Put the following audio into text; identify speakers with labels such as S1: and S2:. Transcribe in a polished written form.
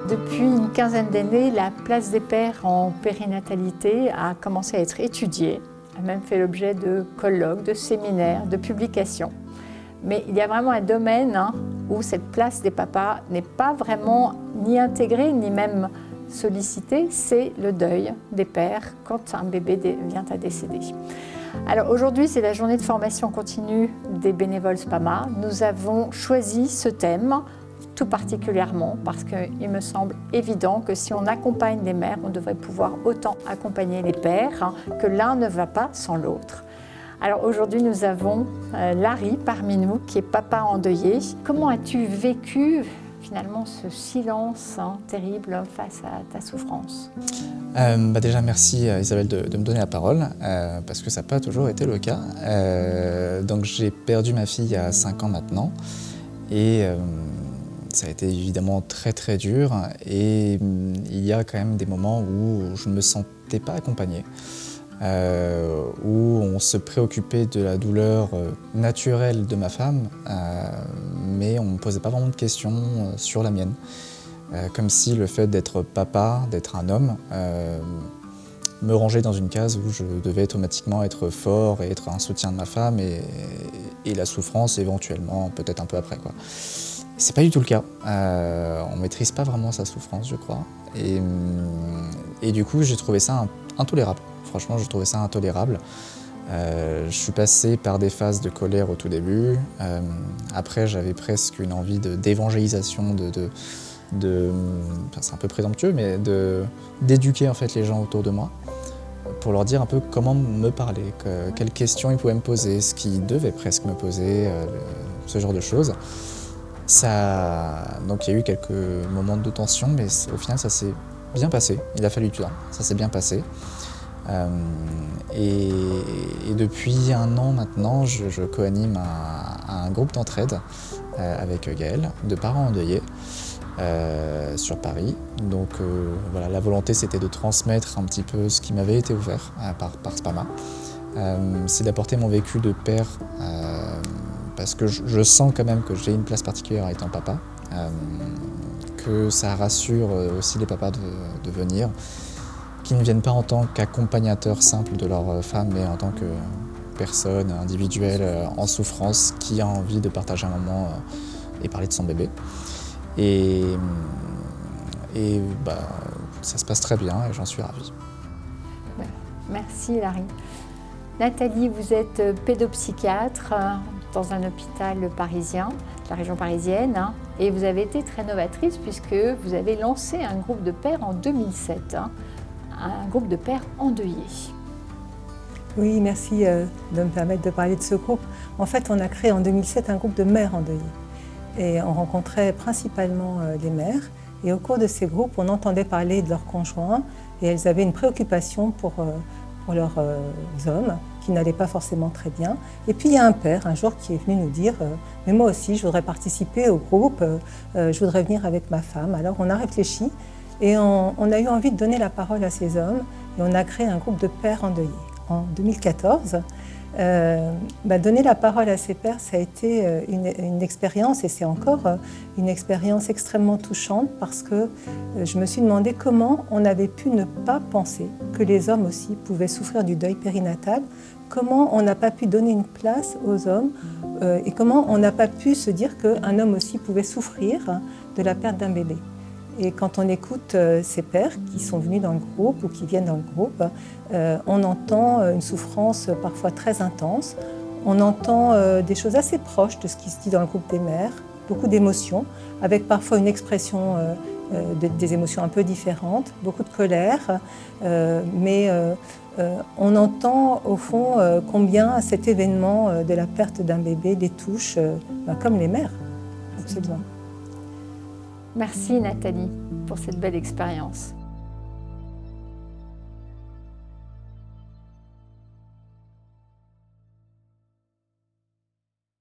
S1: Depuis une quinzaine d'années, la place des pères en périnatalité a commencé à être étudiée, a même fait l'objet de colloques, de séminaires, de publications. Mais il y a vraiment un domaine où cette place des papas n'est pas vraiment ni intégrée, ni même sollicitée, c'est le deuil des pères quand un bébé vient à décéder. Alors aujourd'hui, c'est la journée de formation continue des bénévoles SPAMA. Nous avons choisi ce thème tout particulièrement parce qu'il me semble évident que si on accompagne les mères, on devrait pouvoir autant accompagner les pères, que l'un ne va pas sans l'autre. Alors aujourd'hui, nous avons Larry parmi nous, qui est papa endeuillé. Comment as-tu vécu finalement ce silence terrible face à ta souffrance?
S2: Déjà merci Isabelle de me donner la parole, parce que ça n'a pas toujours été le cas. Donc j'ai perdu ma fille il y a 5 ans maintenant, et ça a été évidemment très très dur, et il y a quand même des moments où je ne me sentais pas accompagné. Où on se préoccupait de la douleur naturelle de ma femme, mais on ne me posait pas vraiment de questions sur la mienne. Comme si le fait d'être papa, d'être un homme, me rangeait dans une case où je devais automatiquement être fort et être un soutien de ma femme, et la souffrance éventuellement, peut-être un peu après, quoi. C'est pas du tout le cas. On maîtrise pas vraiment sa souffrance, je crois. Et du coup, j'ai trouvé ça intolérable. Franchement, j'ai trouvé ça intolérable. Je suis passé par des phases de colère au tout début. Après, j'avais presque une envie d'évangélisation, enfin, c'est un peu présomptueux, mais d'éduquer en fait les gens autour de moi pour leur dire un peu comment me parler, quelles questions ils pouvaient me poser, ce qu'ils devaient presque me poser, ce genre de choses. Donc il y a eu quelques moments de tension, mais au final, ça s'est bien passé. Il a fallu du temps, ça s'est bien passé. Et depuis 1 an maintenant, je co-anime un groupe d'entraide avec Gaël, de parents endeuillés, sur Paris. Donc voilà, la volonté c'était de transmettre un petit peu ce qui m'avait été offert par SPAMA. C'est d'apporter mon vécu de père, parce que je sens quand même que j'ai une place particulière étant papa, que ça rassure aussi les papas de venir, qui ne viennent pas en tant qu'accompagnateurs simples de leur femme, mais en tant que personne individuelle en souffrance qui a envie de partager un moment et parler de son bébé. Et ça se passe très bien et j'en suis ravi.
S1: Merci Larry. Nathalie, vous êtes pédopsychiatre dans un hôpital parisien, de la région parisienne, et vous avez été très novatrice puisque vous avez lancé un groupe de pères en 2007. Un groupe de pères endeuillés.
S3: Oui, merci de me permettre de parler de ce groupe. En fait, on a créé en 2007 un groupe de mères endeuillées. Et on rencontrait principalement les mères. Et au cours de ces groupes, on entendait parler de leurs conjoints et elles avaient une préoccupation pour leurs hommes qui n'allaient pas forcément très bien. Et puis il y a un père un jour qui est venu nous dire « Mais moi aussi, je voudrais participer au groupe, je voudrais venir avec ma femme. » Alors on a réfléchi. Et on a eu envie de donner la parole à ces hommes et on a créé un groupe de pères endeuillés. En 2014, donner la parole à ces pères, ça a été une expérience, et c'est encore une expérience extrêmement touchante parce que je me suis demandé comment on avait pu ne pas penser que les hommes aussi pouvaient souffrir du deuil périnatal, comment on n'a pas pu donner une place aux hommes et comment on n'a pas pu se dire qu'un homme aussi pouvait souffrir de la perte d'un bébé. Et quand on écoute ces pères qui sont venus dans le groupe ou qui viennent dans le groupe, on entend une souffrance parfois très intense, on entend des choses assez proches de ce qui se dit dans le groupe des mères, beaucoup d'émotions, avec parfois une expression des émotions un peu différentes, beaucoup de colère, mais on entend au fond combien cet événement de la perte d'un bébé les touche, comme les mères, absolument.
S1: Merci Nathalie pour cette belle expérience.